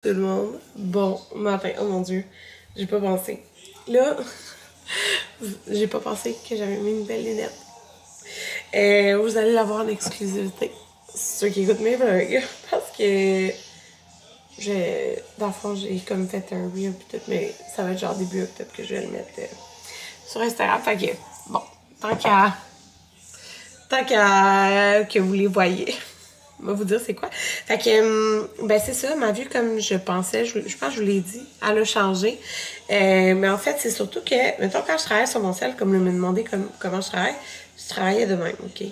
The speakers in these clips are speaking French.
Tout le monde, bon matin, oh mon dieu, j'ai pas pensé. Là, j'ai pas pensé que j'avais mis une belle lunette. Vous allez l'avoir en exclusivité, ceux qui écoutent mes vlogs, parce que dans le fond, j'ai comme fait un reel pis tout, mais ça va être genre début octobre que je vais le mettre sur Instagram. Fait que, bon, tant qu'à que vous les voyez. On va vous dire c'est quoi. Fait que, ben c'est ça, ma vue comme je pensais, je pense que je vous l'ai dit, elle a changé. Mais en fait, c'est surtout que, mettons, quand je travaillais sur mon sel, comme le me demandait comment je travaillais de même, OK?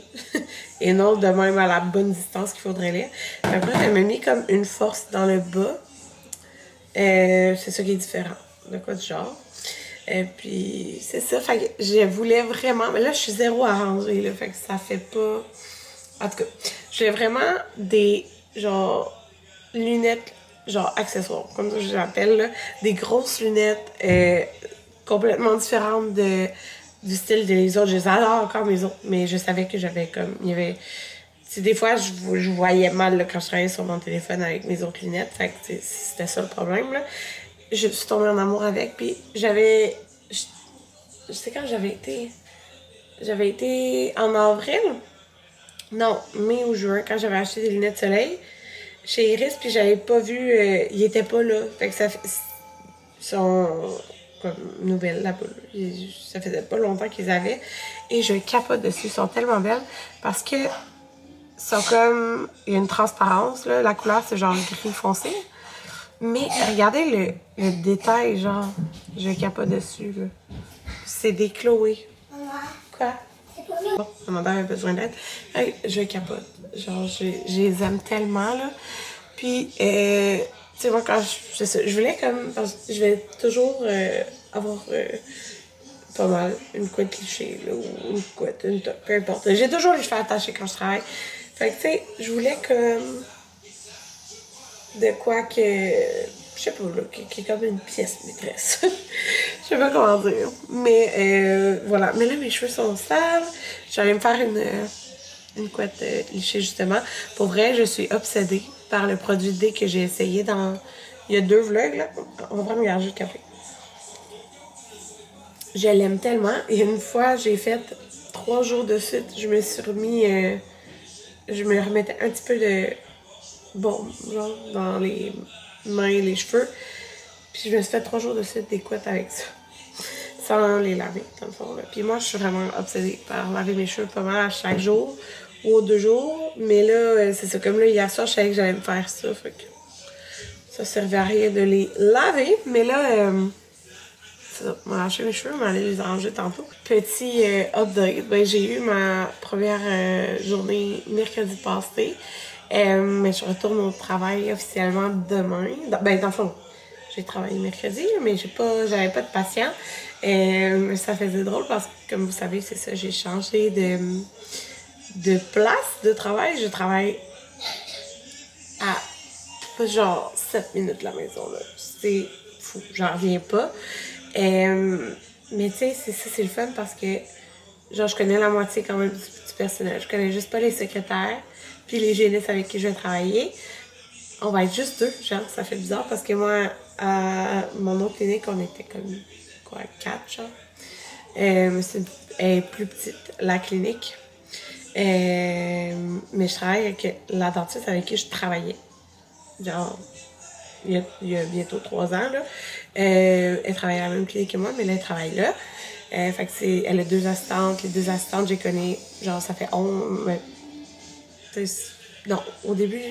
Et non de même à la bonne distance qu'il faudrait aller. Après, elle m'a mis comme une force dans le bas. C'est ça qui est différent. De quoi du genre. Puis, c'est ça. Fait que je voulais vraiment. Mais là, je suis zéro arrangée, là. Fait que ça fait pas. En tout cas, j'ai vraiment des, genre, lunettes, genre, accessoires, comme ça je l'appelle, là. Des grosses lunettes complètement différentes du style des autres. Je les adore encore, mes autres, mais je savais que j'avais comme, il y avait... Tu des fois, je voyais mal là, quand je travaillais sur mon téléphone avec mes autres lunettes, fait que c'était ça le problème, là. Je suis tombée en amour avec, puis j'avais... Je sais quand j'avais été... J'avais été en avril... Non, mai ou juin, quand j'avais acheté des lunettes de soleil chez Iris, puis j'avais pas vu, il était pas là. Fait que ça fait, sont comme nouvelles là-bas. Ça faisait pas longtemps qu'ils avaient. Et je capote dessus, ils sont tellement belles parce que sont comme, il y a une transparence, là. La couleur, c'est genre gris foncé. Mais regardez le détail, genre, je capote dessus, là. C'est des Chloé. Quoi? Bon, ma mère a besoin d'aide. Hey, je capote. Genre, je les aime tellement, là. Puis, tu sais, moi, quand je voulais comme... Parce que je vais toujours avoir pas mal une couette cliché, là, ou une couette, une top, peu importe. J'ai toujours les cheveux attachés quand je travaille. Fait que, tu sais, je voulais comme... De quoi que... Je sais pas, là, qui est comme une pièce maîtresse. Je sais pas comment dire. Mais voilà. Mais là, mes cheveux sont sales. J'allais me faire une couette lichée, justement. Pour vrai, je suis obsédée par le produit D que j'ai essayé dans... Il y a 2 vlogs, là. On va me garder le café. Je l'aime tellement. Et une fois, j'ai fait 3 jours de suite. Je me suis remis... je me remettais un petit peu de... Bon, genre, dans les mains et les cheveux. Puis je me suis fait 3 jours de suite des couettes avec ça. Sans les laver, dans le fond. Là. Puis moi, je suis vraiment obsédée par laver mes cheveux pas mal à chaque jour ou aux 2 jours. Mais là, c'est ça. Comme là, hier soir, je savais que j'allais me faire ça. Fait que ça servait à rien de les laver. Mais là, c'est ça. On va lâcher mes cheveux, on va aller les arranger tantôt. Petit update. Ben, j'ai eu ma première journée mercredi passé. Mais je retourne au travail officiellement demain. Ben, dans le fond, j'ai travaillé mercredi, mais j'avais pas de patient. Ça faisait drôle parce que, comme vous savez, c'est ça, j'ai changé de place de travail. Je travaille à genre 7 minutes de la maison, là. C'est fou, j'en reviens pas. Mais tu sais, c'est le fun parce que, genre, je connais la moitié quand même du personnel. Je connais juste pas les secrétaires, puis les hygiénistes avec qui je vais travailler. On va être juste 2, genre, ça fait bizarre parce que moi, à mon autre clinique, on était comme, quoi, 4, genre. Elle est plus petite, la clinique. Mais je travaille avec la dentiste avec qui je travaillais. Genre, il y a bientôt 3 ans, là. Elle travaille à la même clinique que moi, mais là, elle travaille là. Fait que elle a 2 assistantes. Les 2 assistantes, je les connais, genre, ça fait 11... Ouais, non, au début...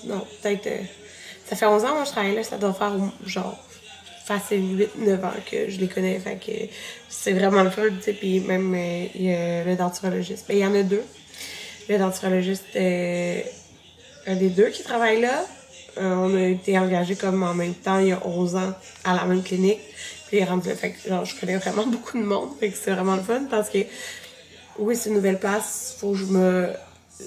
Non, peut-être... ça fait 11 ans, moi, je travaille là. Ça doit faire, genre, facile 8-9 ans que je les connais. Fait que c'est vraiment le fun, tu sais. Puis même, il y a le denturologiste. Mais il y en a 2. Le denturologiste, un des 2 qui travaille là. On a été engagés comme en même temps, il y a 11 ans, à la même clinique. Puis il est rendu là. Fait que, genre, je connais vraiment beaucoup de monde. Fait que c'est vraiment le fun parce que, oui, c'est une nouvelle place. Faut que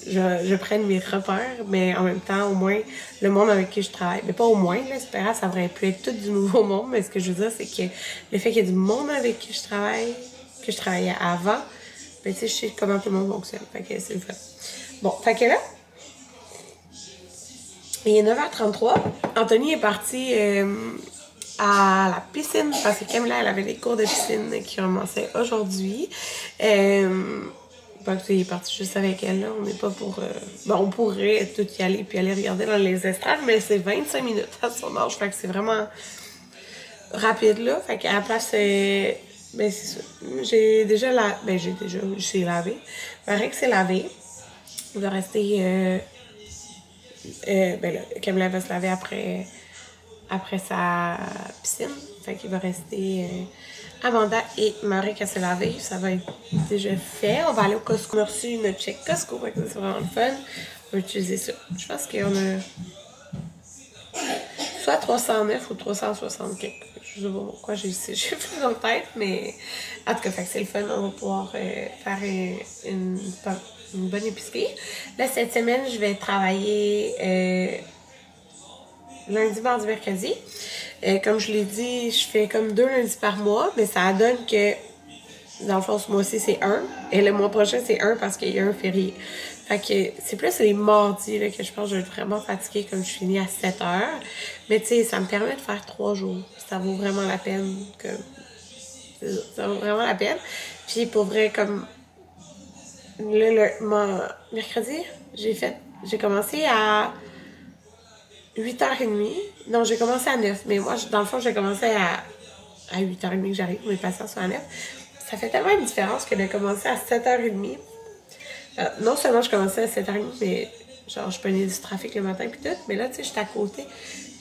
je prenne mes repères, mais en même temps, au moins, le monde avec qui je travaille. Mais pas au moins, là, c'est pas grave, ça devrait plus être tout du nouveau monde, mais ce que je veux dire, c'est que le fait qu'il y ait du monde avec qui je travaille, que je travaillais avant, ben, tu sais, je sais comment tout le monde fonctionne. Fait que c'est le fun. Bon, fait que là, Il est 9h33. Anthony est parti à la piscine parce que Camilla, elle avait des cours de piscine qui commençaient aujourd'hui. Il est parti juste avec elle, là. On n'est pas pour... Bon, on pourrait tout y aller puis aller regarder dans les estrades, mais c'est 25 minutes à son âge. Fait que c'est vraiment rapide, là. Fait qu'à la place, ben, c'est ça. J'ai déjà j'ai lavé. Il paraît que c'est lavé. Il va rester... ben là, Camilla va se laver après sa piscine. Fait qu'il va rester Amanda et Marie à se laver. Ça va être déjà fait. On va aller au Costco. On a reçu notre chèque Costco. Fait que c'est vraiment le fun. On va utiliser ça. Je pense qu'on a soit 309 ou 360 quelque. Je sais pas pourquoi j'ai fait dans la tête, mais en tout cas, c'est le fun. On va pouvoir faire une bonne épicerie. Là, cette semaine, je vais travailler lundi, mardi, mercredi. Comme je l'ai dit, je fais comme 2 lundis par mois, mais ça donne que, dans le fond, ce mois-ci, c'est 1. Et le mois prochain, c'est 1 parce qu'il y a un férié. Fait que c'est plus les mardis là, que je pense que je vais être vraiment fatiguée comme je finis à 7 heures. Mais tu sais, ça me permet de faire 3 jours. Ça vaut vraiment la peine. Ça vaut vraiment la peine. Puis pour vrai, comme mercredi, j'ai commencé à 8h30. Non, j'ai commencé à 9. Mais moi, dans le fond, j'ai commencé à 8h30 que j'arrive. Mes patients sont à 9. Ça fait tellement une différence que de commencer à 7h30. Non seulement je commençais à 7h30, mais genre, je prenais du trafic le matin puis tout. Mais là, tu sais, j'étais à côté.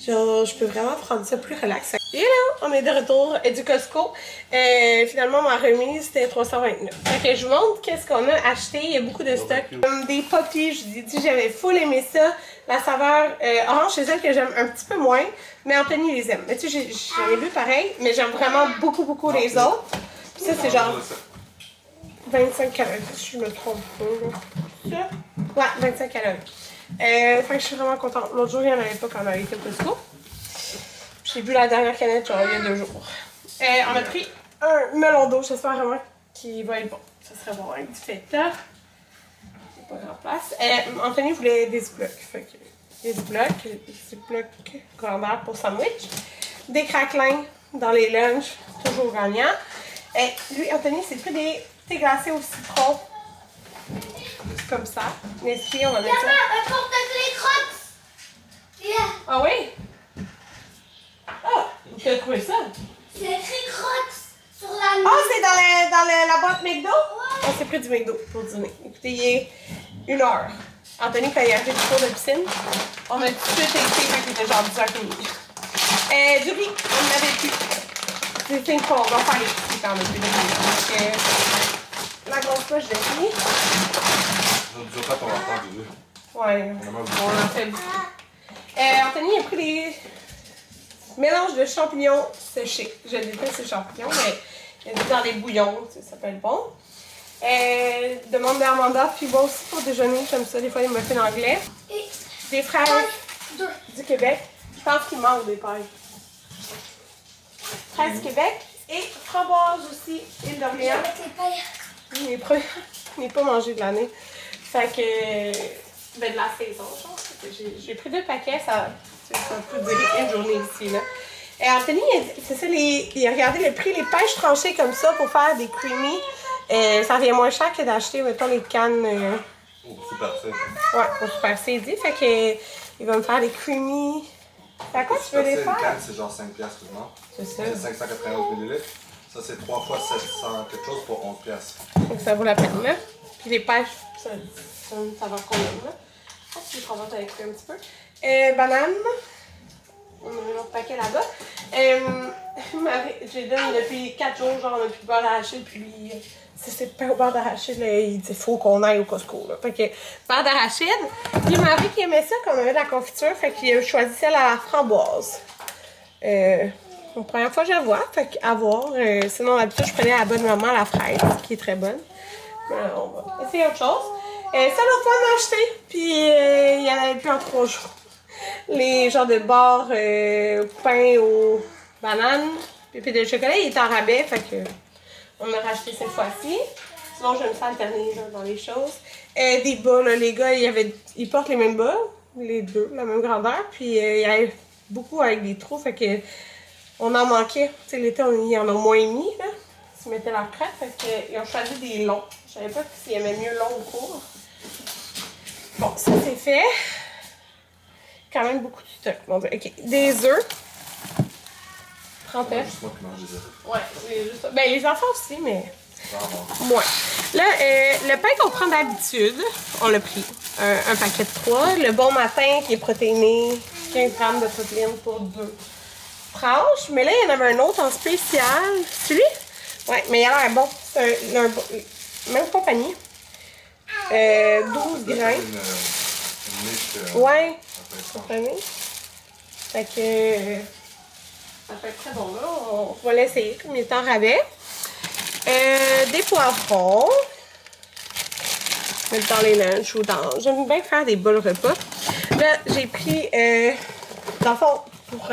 Genre, je peux vraiment prendre ça plus relax. Et là, on est de retour du Costco. Finalement, ma remise, c'était 329. Fait que je vous montre qu'est-ce qu'on a acheté. Il y a beaucoup de stock. Des poppies, je dis, j'avais full aimé ça. La saveur orange, c'est celle que j'aime un petit peu moins. Mais Anthony les aime. Mais tu sais, j'en ai vu pareil, mais j'aime vraiment beaucoup les autres. Puis ça, c'est genre 25 calories, si je me trompe pas. Ça? Ouais, 25 calories. Fait que je suis vraiment contente. L'autre jour, il n'y en avait pas quand on avait été au Costco. J'ai bu la dernière canette genre, il y a 2 jours. On a pris un melon d'eau, j'espère vraiment qu'il va être bon. Ça serait bon avec du feta. C'est pas grand place. Anthony voulait des ziplocs. Fait que des ziplocs grandeur pour sandwich. Des craquelins dans les lunchs, toujours gagnant. Lui, Anthony, s'est pris des thés glacés au citron. Comme ça. Mais si, on va mettre ça. Un porte-clés Crocs! Yeah. Ah oui? Ah, tu as trouvé ça? C'est écrit Crocs sur la... Ah, c'est dans la boîte McDo? Ouais. On s'est pris du McDo pour dîner. Écoutez, il est 1h. Anthony, quand il est arrivé du cours de piscine, on a tout de suite été quand il était genre 10h30. Du riz, on n'avait plus. C'est 5 fois, on va faire les petits quand même plus de riz. La grosse poche de riz. Je ne pas ton enfant du riz. Ouais, on en fait beaucoup. Anthony a pris des mélanges de champignons séchés. Je déteste ces champignons, mais il y a des dans les bouillons, ça peut être bon. Demande d'Amanda, puis moi aussi pour déjeuner, j'aime ça, des fois les muffins anglais. Et Des fraises du Québec. Je pense qu'il manque des pailles. Fraises du Québec et framboises aussi, île d'Orléans. Je n'ai pas mangé de l'année. Fait que, ben de la saison, je pense. J'ai pris 2 paquets, ça peut durer une journée ici, là. Et Anthony, c'est ça, il a regardé le prix, les pêches tranchées comme ça pour faire des creamy. Ça revient moins cher que d'acheter, mettons, les cannes. Au Super C. Ouais, au Super C, il dit. Fait que, il va me faire des creamy. C'est à quoi tu veux les faire? Une canne, c'est genre 5$, non? C'est ça. C'est 591 ml. Ça, c'est 3 fois 700 quelque chose pour 11$. Donc, ça vaut la peine, là. Puis les pêches, ça va combien, là? Ah, si je remonte avec un petit peu. Banane. On a un autre paquet là-bas. J'ai donné depuis 4 jours, genre, on a plus de beurre d'arachide, puis lui, c'est pas au beurre d'arachide, il dit faut qu'on aille au Costco, là. Fait que, beurre d'arachide. Puis Marie qui aimait ça, qu'on avait de la confiture, fait qu'il a choisi celle à la framboise. La première fois que je la vois, fait qu'à voir. Sinon, d'habitude, je prenais la bonne maman à la fraise, qui est très bonne. On va essayer autre chose. Ça, l'autre fois, on a acheté, puis il y en avait plus en 3 jours. Les genres de barres pain aux bananes, pépé de chocolat, il est en rabais, fait que on a racheté cette fois-ci. Sinon, j'aime ça alterner là, dans les choses. Des bas, là, les gars, ils portent les mêmes bas, les deux, la même grandeur. Puis il y avait beaucoup avec des trous, fait que on en manquait. Tu sais, l'été, il y en a au moins mis, là. Ils mettaient leur crête, fait qu'ils ont choisi des longs. Je savais pas s'il y avait mieux long ou court. Bon, ça c'est fait. Quand même beaucoup de stock, mon Dieu. Ok, des œufs. 30 C'est juste moi qui mange des œufs. Ouais, c'est juste ça. Ben, les enfants aussi, mais Pardon. moins. Là, le pain qu'on prend d'habitude, on l'a pris. Un paquet de 3. Le bon matin qui est protéiné, 15 grammes de protéines pour 2 tranches. Mais là, il y en avait un autre en spécial. Celui? Ouais, mais il a l'air bon. C'est même compagnie. 12 grains. Une niche. Ouais, comprenez? Fait que ça peut être très bon là. On va l'essayer comme il est en rabais. Des poivrons. Mettre dans les lunchs ou dans. J'aime bien faire des bols repas. Là, j'ai pris dans le fond, pour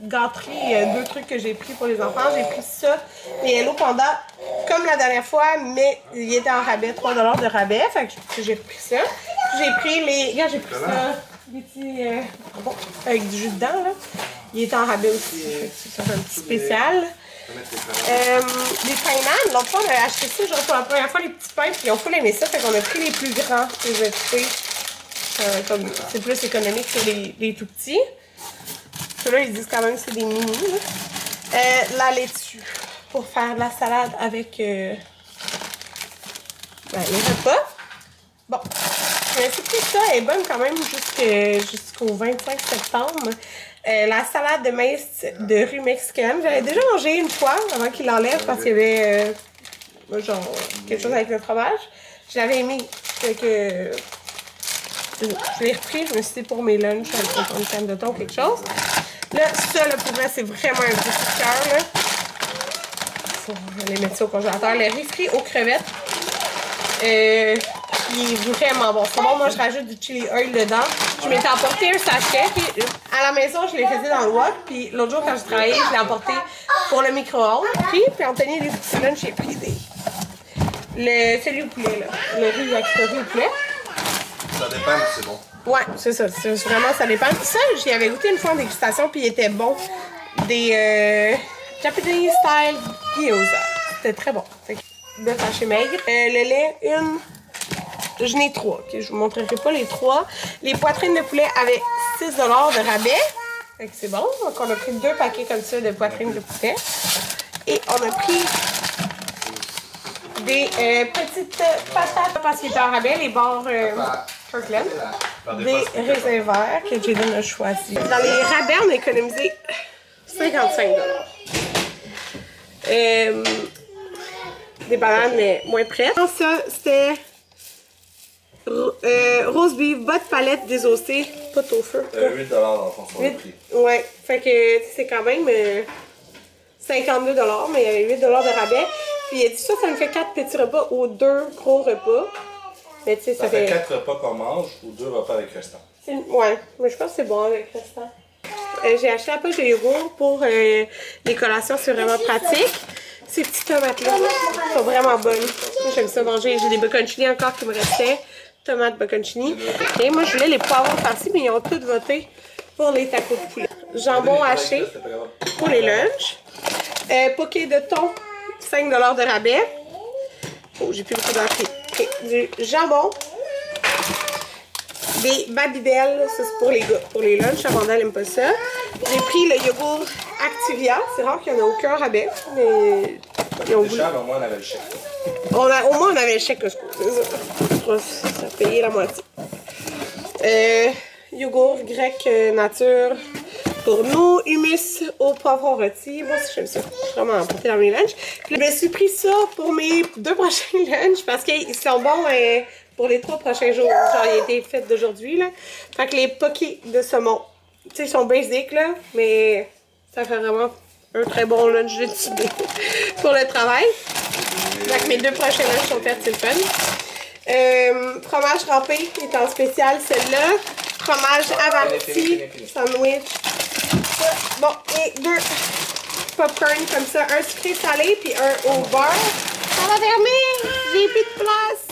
gâterie, 2 trucs que j'ai pris pour les enfants. J'ai pris ça, les Hello Panda, comme la dernière fois, mais il était en rabais, 3 $ de rabais. Fait que j'ai repris ça. J'ai pris les. Regarde, j'ai pris ça. Des petits. Bon, avec du jus dedans, là. Il était en rabais aussi. C'est un petit spécial. Les pains-man, l'autre fois, on a acheté ça, genre pour la première fois, les petits pains, puis on faut aimé ça, fait qu'on a pris les plus grands, les équipés. C'est plus économique que les tout petits. Ceux-là, ils disent quand même que c'est des mini. La laitue, pour faire de la salade avec les repas. Bon, c'est tout ça, elle est bonne quand même jusqu'au 25 septembre. La salade de maïs de rue mexicaine. J'avais déjà mangé une fois avant qu'il l'enlève parce qu'il y avait genre quelque chose avec le fromage. Je l'avais aimé. Fait que je l'ai repris. Je me suis dit pour mes lunchs avec une canne de thon ou quelque chose. Là, ça, là, pour moi, c'est vraiment un gros coup de cœur. Là. Faut les mettre ça au congélateur. Le riz frit aux crevettes. Il est vraiment bon. C'est bon, moi je rajoute du chili oil dedans. Je m'étais emporté un sachet. Puis à la maison, je les faisais dans le wok. Puis l'autre jour, quand je travaillais, je l'ai emporté pour le micro-ondes. Puis Anthony, les petits lunchs, j'ai pris celui au poulet, là. Le riz yakitori au poulet. Ça dépend, mais c'est bon. Ouais, c'est ça. Vraiment, ça dépend. Ça, j'y avais goûté une fois en dégustation, puis il était bon. Des Japanese style gyoza. C'était très bon. De haché maigre. Le lait, je n'ai 3. Okay? Je vous montrerai pas les 3. Les poitrines de poulet avaient 6 $ de rabais. Fait que c'est bon. Donc, on a pris 2 paquets comme ça de poitrines de poulet. Et on a pris des petites patates parce qu'ils étaient en rabais, les bords Kirkland. Des raisins verts que Jaden a choisi. Dans les rabais, on a économisé 55 $. Des bananes, mais moins prêtes. Ça, c'était rose beef, botte palette désossée, pas au feu. 8 $ dans le fond, sur le prix. Ouais, fait que c'est quand même 52 $, mais il y avait 8 $ de rabais. Puis il a dit ça me fait 4 petits repas ou 2 gros repas. Mais tu sais, ça fait 4 repas qu'on mange ou 2 repas avec restant. Ouais, mais je pense que c'est bon avec restant. J'ai acheté la poche de yogourt pour les collations, c'est vraiment pratique. Ces petites tomates-là sont vraiment bonnes. J'aime ça manger. J'ai des bocconcini encore qui me restaient. Tomates bocconcini. Et moi, je voulais les poivrons farcis, mais ils ont tous voté pour les tacos de poulet. Jambon haché pour les lunchs. Poké de thon, 5 $ de rabais. Oh, j'ai plus beaucoup d'entrée. Okay. Du jambon. Des Babybel, ça c'est pour les gars, pour les lunchs. Amanda n'aime pas ça. J'ai pris le yogourt Activia. C'est rare qu'il n'y en a aucun rabais. Mais ils ont cher, mais au moins on avait le chèque. Au moins on avait le chèque, ça a payé la moitié. Yogourt grec nature pour nous. Hummus au poivron rôti. Moi aussi j'aime ça. Vraiment porté dans mes lunchs. Puis, je me suis pris ça pour mes 2 prochains lunchs parce qu'ils sont bons. Pour les 3 prochains jours, genre il a été fait d'aujourd'hui, là. Fait que les pokés de saumon, tu sais, ils sont basiques, là, mais ça fait vraiment un très bon lunch d'étudiant pour le travail. Donc mes 2 prochains lunchs sont faits, c'est le fun. Fromage râpé est en spécial, celle-là. Fromage averti, sandwich. Bon, et 2 popcorn comme ça, un sucré salé puis un au beurre. Ça va fermer, j'ai plus de place.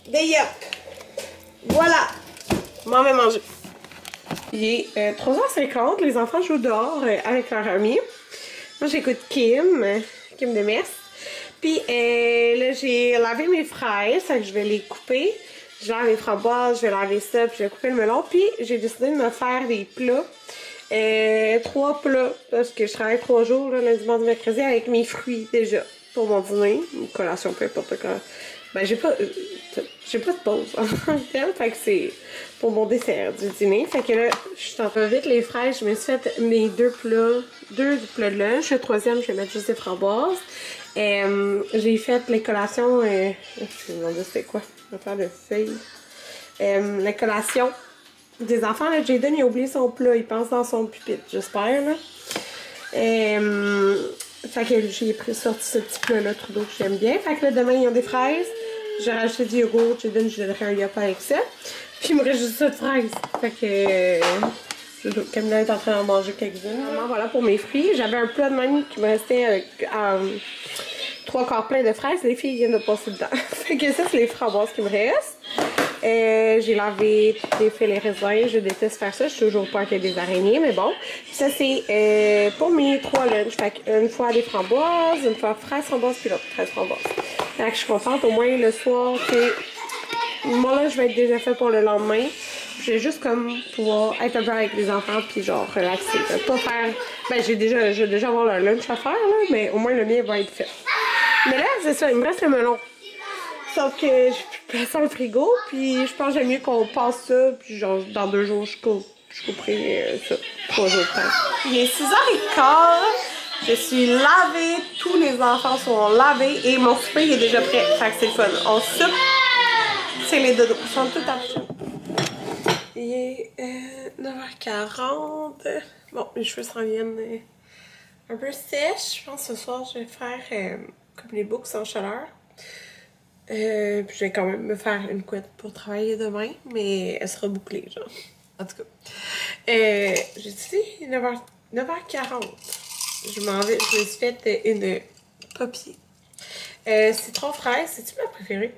Des yup. Voilà. m'en vais manger. Il est 3h50, les enfants jouent dehors avec leur ami. Moi, j'écoute Kim Demers. Puis là, j'ai lavé mes fraises, fait que je vais les couper. Je lave les framboises, je vais laver ça, puis je vais couper le melon. Puis j'ai décidé de me faire des plats. 3 plats, parce que je travaille 3 jours, là, lundi, mardi, mercredi, avec mes fruits déjà, pour mon dîner, une collation, peu importe quoi. Ben, j'ai pas de pause en tant que tel, fait que c'est pour mon dessert du dîner. Fait que là, je suis en train de vite les fraises, je me suis fait mes 2 plats de lunch. Le troisième, je vais mettre juste des framboises. J'ai fait les collations, je me demandais c'était quoi, je vais faire de feuilles. Les collations des enfants, là, Jaden, il a oublié son plat, il pense dans son pupitre, j'espère, là. Fait que j'ai sorti ce petit plat-là, Trudeau, que j'aime bien. Fait que là, demain, ils ont des fraises. J'ai rajouté du yogourt, Jaden, je donnerai un yop avec ça. Puis il me reste juste ça de fraises. Fait que Camilla est en train d'en manger quelques-unes. Voilà pour mes fruits. J'avais un plat de même qui me restait avec 3 quarts plein de fraises. Les filles viennent de passer dedans. Fait que ça, c'est les framboises qui me restent. J'ai lavé, défait les raisins. Je déteste faire ça. Je suis toujours pas avec des araignées, mais bon. Ça, c'est pour mes 3 lunchs. Fait qu'une fois des framboises, une fois fraises framboises, puis l'autre 13 framboises. Fait que je suis contente au moins le soir que mon lunch va être déjà fait pour le lendemain. Je vais juste comme pouvoir être un peu avec les enfants puis genre relaxer. Pas faire. Ben, je vais déjà avoir leur lunch à faire, là, mais au moins le mien va être fait. Mais là, c'est ça, il me reste le melon. Sauf que j'ai plus de place dans le frigo, puis je pense que j'aime mieux qu'on passe ça, puis genre dans 2 jours, je couperai ça. 3 jours de temps. Il est 6h15, je suis lavée, tous les enfants sont lavés et mon souper est déjà prêt. Fait que c'est le fun. On soupe, c'est les dodos. Ils sont tout à Il est 9h40. Bon, mes cheveux s'en viennent un peu sèches. Je pense que ce soir, je vais faire comme les boucles en chaleur. Puis je vais quand même me faire une couette pour travailler demain, mais elle sera bouclée, genre. En tout cas. J'ai dit 9h40. Je me suis fait une poppy. Citron fraise, c'est-tu ma préférée?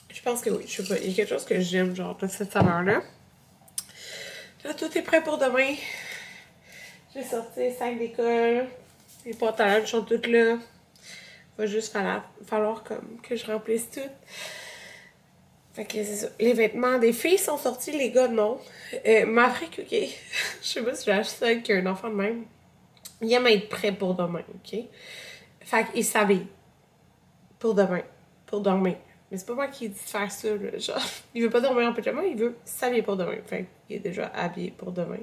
Je pense que oui, je sais pas, il y a quelque chose que j'aime, genre, de cette saveur-là. Là, tout est prêt pour demain. J'ai sorti les sacs d'école, les pâtes à lunch sont toutes là. Il va juste falloir comme que je remplisse tout. Fait que c'est ça. Les vêtements des filles sont sortis, les gars non. Maverick, ok. Je sais pas si j'ai acheté ça avec un enfant de même. Il aime être prêt pour demain, ok? Fait qu'il s'habille pour demain, pour dormir. Mais c'est pas moi qui dis de faire ça, là. Genre, il veut pas dormir en pyjama, il veut s'habiller pour demain. Fait qu'il est déjà habillé pour demain.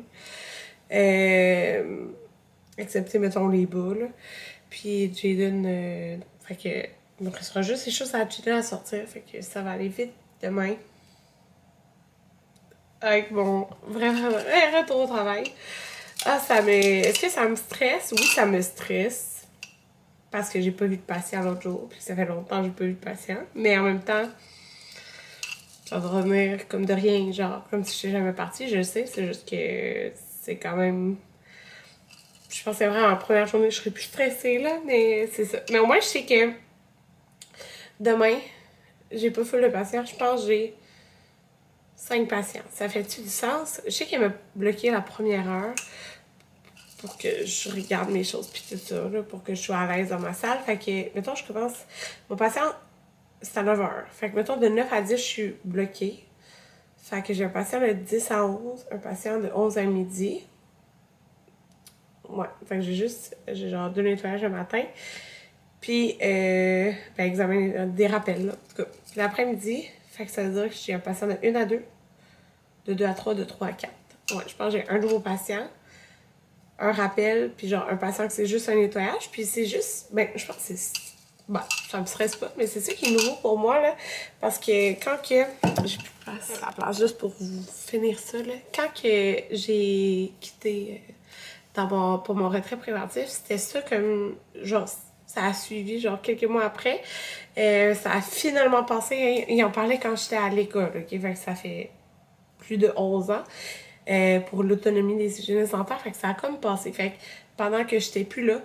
Excepté, mettons, les bas, là. Puis Jaden, fait que il me restera juste les choses à Jaden à sortir. Fait que ça va aller vite demain. Avec mon vraiment retour au travail. Ah, est-ce que ça me stresse? Oui, ça me stresse. Parce que j'ai pas vu de patient l'autre jour. Puis ça fait longtemps que j'ai pas vu de patient. Mais en même temps, ça va revenir comme de rien. Genre, comme si je n'étais jamais partie. Je le sais. C'est juste que c'est quand même... Je pensais vraiment la première journée, je serais plus stressée, là. Mais c'est ça. Mais au moins, je sais que demain, j'ai pas full de patients. Je pense que j'ai 5 patients. Ça fait-tu du sens? Je sais qu'elle m'a bloqué la première heure pour que je regarde mes choses pis tout ça, là, pour que je sois à l'aise dans ma salle. Fait que, mettons, je commence... Mon patient, c'est à 9h. Fait que, mettons, de 9 à 10, je suis bloquée. Fait que j'ai un patient de 10 à 11, un patient de 11 à midi. Ouais, fait que j'ai genre 2 nettoyages le matin. Puis, ben, examen, des rappels, là. En tout cas, l'après-midi, fait que ça veut dire que j'ai un patient de 1 à 2, de 2 à 3, de 3 à 4. Ouais, je pense que j'ai un nouveau patient, un rappel, puis genre un patient que c'est juste un nettoyage. Puis c'est juste, ben, je pense que c'est... Bon, ça me stresse pas, mais c'est ça qui est nouveau pour moi, là. Parce que quand que... J'ai plus de place. La place juste pour vous finir ça, là. Quand que j'ai quitté... pour mon retrait préventif, c'était ça comme, genre, ça a suivi, genre, quelques mois après. Ça a finalement passé, ils en parlaient quand j'étais à l'école, ok? Fait que ça fait plus de 11 ans, pour l'autonomie des hygiénistes dentaires, fait que ça a comme passé. Fait que pendant que j'étais plus là,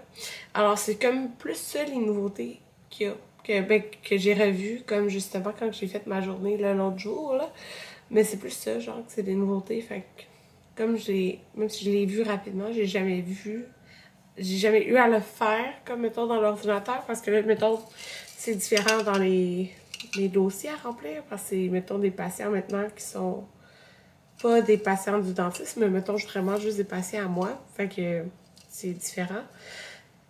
alors c'est comme plus ça les nouveautés qu'il y a que j'ai revu, comme justement quand j'ai fait ma journée l'autre jour, là. Mais c'est plus ça, genre, que c'est des nouveautés. Fait que, même si je l'ai vu rapidement, j'ai jamais eu à le faire, comme, mettons, dans l'ordinateur, parce que là, mettons, c'est différent dans les dossiers à remplir, parce que c'est, mettons, des patients maintenant qui sont pas des patients du dentiste, mais mettons, vraiment juste des patients à moi. Fait que c'est différent.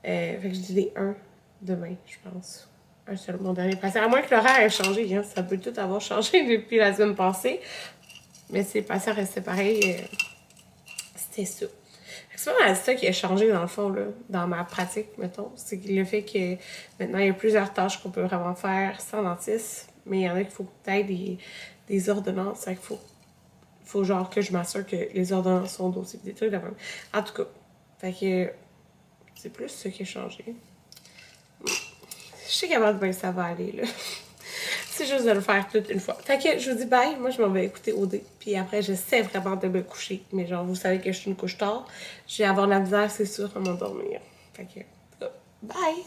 Fait que je dis les 1 demain, je pense. Un seul, mon dernier patient. À moins que l'horaire ait changé, hein. Ça peut tout avoir changé depuis la semaine passée. Mais si les patients restaient pareils, c'était ça. C'est pas mal ça qui a changé dans le fond, là, dans ma pratique, mettons. C'est le fait que maintenant, il y a plusieurs tâches qu'on peut vraiment faire sans dentiste. Mais il y en a qu'il faut peut-être des ordonnances. Fait qu'il faut genre que je m'assure que les ordonnances sont dossiers, des trucs de même. En tout cas, fait que c'est plus ce qui a changé. Je sais qu'avant demain, ça va aller, là. C'est juste de le faire toute une fois. Fait que je vous dis bye. Moi, je m'en vais écouter OD. Puis après, j'essaie vraiment de me coucher. Mais genre, vous savez que je suis une couche tard. Je vais avoir la misère, c'est sûr, à m'endormir. Fait que, bye!